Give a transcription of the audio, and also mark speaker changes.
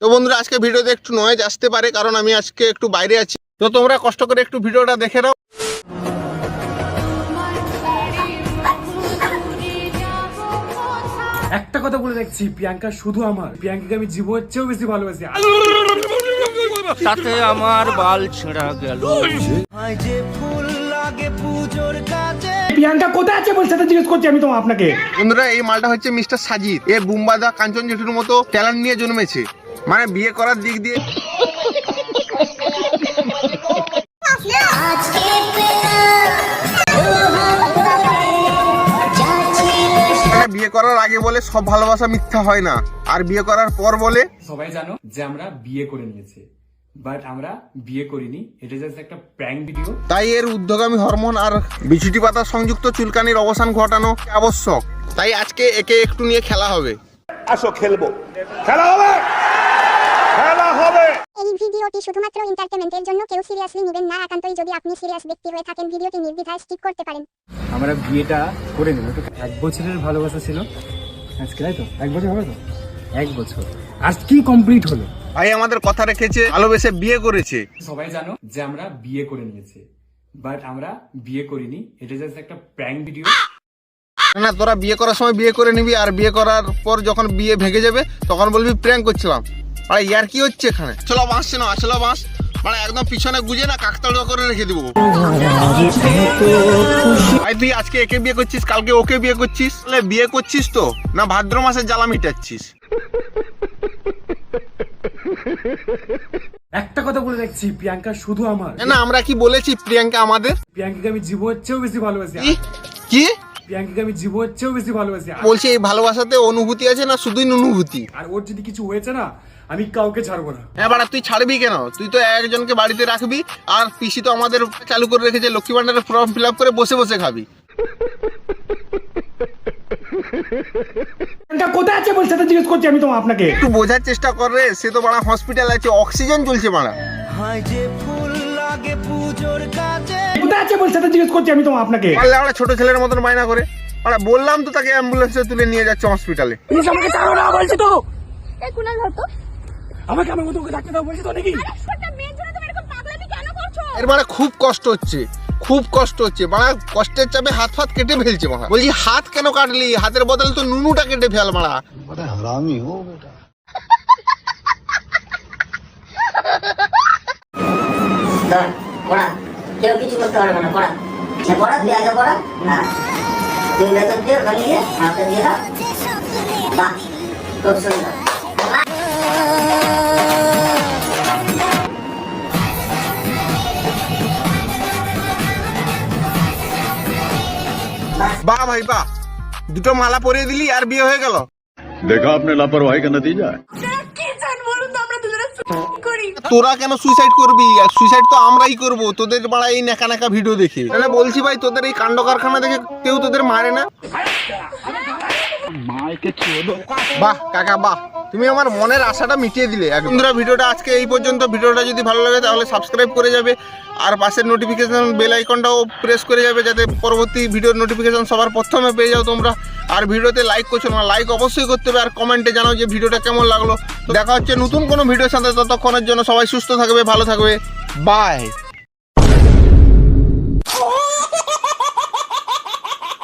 Speaker 1: তো বন্ধুরা আজকে ভিডিওতে একটু নয়েজ আসতে পারে, কারণ আমি আজকে একটু বাইরে আছি। তো তোমরা কষ্ট করে একটু ভিডিওটা দেখে নাও।
Speaker 2: একটা কথা বলে রাখছি, প্রিয়াঙ্কা শুধু আমার। প্রিয়াঙ্কাকে আমি জীবনের চেয়েও বেশি ভালোবাসি।
Speaker 3: সাথে আমার বাল ছেঁড়া গেল।
Speaker 2: প্রিয়াঙ্কা কোথায় আছে বল, সেটা জিজ্ঞেস করছি আমি তোমার আপনাকে।
Speaker 1: বন্ধুরা এই মালটা হচ্ছে মিস্টার সাজিদ। এ বুম্বাদা কাঞ্চন জেঠুর মতো ট্যালেন্ট নিয়ে জন্মেছে, মানে বিয়ে করার দিক দিয়ে। বিয়ে করার আগে বলে সব ভালোবাসা মিথ্যা হয় না, আর বিয়ে করার পর বলে
Speaker 2: সবাই জানো যে আমরা বিয়ে করে নিয়েছি, বাট আমরা বিয়ে করিনি। এটা জাস্ট একটা প্র্যাঙ্ক ভিডিও।
Speaker 1: তাই এর ঊর্ধ্বগামী হরমোন আর বিছুটি পাতা সংযুক্ত চুলকানির অবসান ঘটানো আবশ্যক। তাই আজকে একে একটু নিয়ে খেলা হবে।
Speaker 4: আসো খেলবো, খেলা হবে, খেলা হবে।
Speaker 5: এই ভিডিওটি শুধুমাত্র এন্টারটেইনমেন্টের জন্য, কেউ সিরিয়াসলি নেবেন না। একান্তই যদি আপনি সিরিয়াস ব্যক্তি হয়ে থাকেন, ভিডিওটি নির্দ্বিধায় স্কিপ করতে পারেন।
Speaker 2: আমরা বিয়েটা করে নেব। 1 বছরের ভালোবাসা ছিল আজকে, তাই তো? 1 বছর হবে তো? 1 বছর আজ কি কমপ্লিট হলো।
Speaker 1: ভাই আমাদের কথা রেখেছে, ভালোবেসে বিয়ে করেছে।
Speaker 2: সবাই জানো যে আমরা বিয়ে করে নিয়েছি, বাট আমরা বিয়ে করিনি। এটা জাস্ট একটা প্র্যাঙ্ক ভিডিও।
Speaker 1: না তোরা বিয়ে করার সময় বিয়ে করে নিবি, আর বিয়ে করার পর যখন বিয়ে ভেঙে যাবে তখন বলবি প্র্যাঙ্ক করছিলাম। আরে ইয়ার কি হচ্ছে এখানে? চলো বাঁশ চেনো, আসলো বাঁশ মানে একদম পিছনে গুজে না কাকতাড়ুয়া করে রেখে দিব। ভাই তুই আজকে একে বিয়ে করছিস, কালকে ওকে বিয়ে করছিস, তাহলে বিয়ে করছিস তো না ভাদ্র মাসের জ্বালা মিটাচ্ছিস?
Speaker 2: একটা কথা বলে রাখছি, প্রিয়াঙ্কা শুধু আমার।
Speaker 1: না আমরা কি বলেছি প্রিয়াঙ্কা আমাদের?
Speaker 2: প্রিয়াঙ্কাকে আমি জীবনের চেয়েও বেশি ভালোবাসি।
Speaker 1: কি
Speaker 2: প্রিয়াঙ্কাকে আমি জীবনের চেয়েও বেশি ভালোবাসি।
Speaker 1: বলছি এই ভালোবাসাতে অনুভূতি আছে না শুধুই অনুভূতি?
Speaker 2: আর ওর যদি কিছু হয়েছে না, আমি কাউকে ছাড়বো না।
Speaker 1: হ্যাঁ বাড়া তুই ছাড়বি কেন? তুই তো একজনকে বাড়িতে রাখবি, আর পিসি তো আমাদের চালু করে রেখেছে, লক্ষ্মী ভান্ডারের ফর্ম ফিল আপ করে বসে বসে খাবি।
Speaker 2: কোথায় আছে বল, সেটা জিজ্ঞেস করছি আমি তোমার আপনাকে।
Speaker 1: একটু বোঝার চেষ্টা কর রে, সে তো বাড়া হসপিটাল আছে, অক্সিজেন চলছে বাড়া।
Speaker 2: কোথায় আছে বল, সেটা জিজ্ঞেস করছি আমি তোমার আপনাকে।
Speaker 1: পারলে আমরা ছোট ছেলের মতন বায়না করে বাড়া বললাম তো তাকে অ্যাম্বুলেন্সে তুলে নিয়ে যাচ্ছে হসপিটালে।
Speaker 2: প্লিজ আমাকে ছাড়ো না বলছি তো।
Speaker 5: এই কুনাল ধর তো।
Speaker 2: আমাকে আমার মতো ওকে ডাকতে দাও বলছি তো নাকি?
Speaker 5: একটা মেয়ের জন্য তুমি এরকম পাগলামি কেন করছো?
Speaker 1: এর মানে খুব কষ্ট হচ্ছে, খুব কষ্ট হচ্ছে বাড়া। কষ্টের চাপে হাত ফাত কেটে ফেলছে বাড়া। বলছি হাত কেন কাটলি? হাতের বদলে তো নুনুটা কেটে ফেল বাড়া।
Speaker 4: হারামি হো বেটা।
Speaker 6: পড়া কেউ কিছু করতে পারবে না। পড়া পড়া তুই আগে পড়া। হ্যাঁ তুই বেতন দিয়ে ওখানে গিয়ে হাতে দিয়ে দাও। বাহ খুব সুন্দর।
Speaker 1: বাহ ভাই বাহ, দুটো মালা পরিয়ে দিলি আর বিয়ে হয়ে গেল।
Speaker 4: देखा आपने लापरवाही का नतीजा है।
Speaker 1: তোরা কেন সুইসাইড করবি? সুইসাইড তো আমরাই করব তোদের বাড়া এই নেকা নেকা ভিডিও দেখে। তাহলে বলছি ভাই তোদের এই কাণ্ড কারখানা দেখে কেউ তোদের মারে না? বাহ কাকা বাহ, তুমি আমার মনের আশাটা মিটিয়ে দিলে। বন্ধুরা ভিডিওটা আজকে এই পর্যন্ত। ভিডিওটা যদি ভালো লাগে তাহলে সাবস্ক্রাইব করে যাবে, আর পাশের নোটিফিকেশন বেল আইকনটাও প্রেস করে যাবে, যাতে পরবর্তী ভিডিওর নোটিফিকেশন সবার প্রথমে পেয়ে যাও তোমরা। আর ভিডিওতে লাইক করছো না, লাইক অবশ্যই করতে হবে, আর কমেন্টে জানাও যে ভিডিওটা কেমন লাগলো। তো দেখা হচ্ছে নতুন কোনো ভিডিওর সাথে, ততক্ষণের জন্য সবাই সুস্থ থাকবে, ভালো থাকবে, বাই।